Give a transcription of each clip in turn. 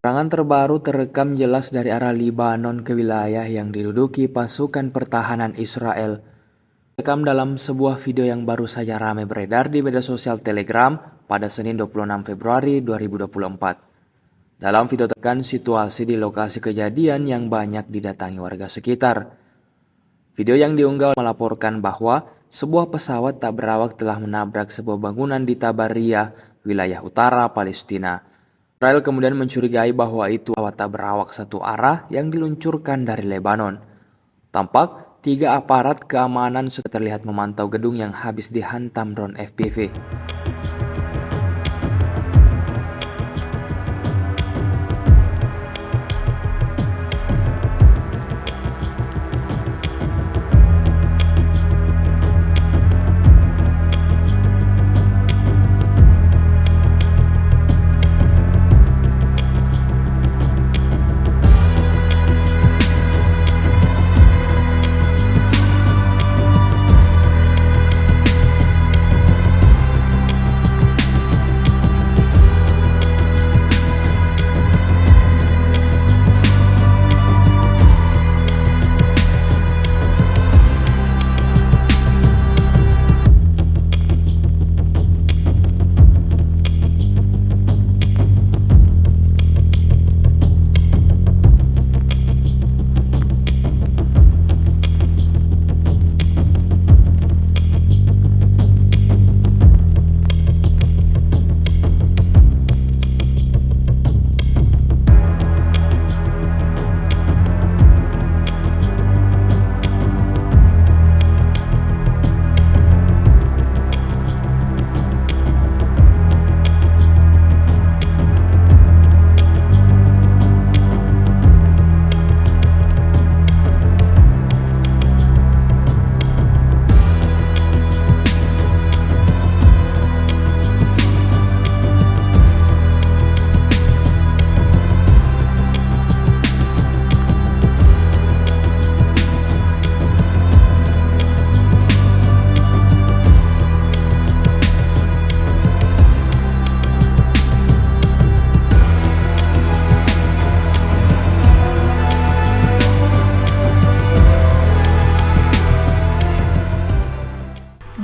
Serangan terbaru terekam jelas dari arah Lebanon ke wilayah yang diduduki pasukan pertahanan Israel. Terekam dalam sebuah video yang baru saja ramai beredar di media sosial Telegram pada Senin 26 Februari 2024. Dalam video terekam situasi di lokasi kejadian yang banyak didatangi warga sekitar. Video yang diunggah melaporkan bahwa sebuah pesawat tak berawak telah menabrak sebuah bangunan di Tabariyah, wilayah utara Palestina. Israel kemudian mencurigai bahwa itu pesawat tak berawak satu arah yang diluncurkan dari Lebanon. Tampak 3 aparat keamanan sudah terlihat memantau gedung yang habis dihantam drone FPV.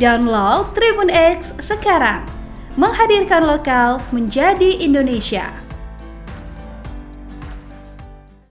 Download Tribun X sekarang, menghadirkan lokal menjadi Indonesia.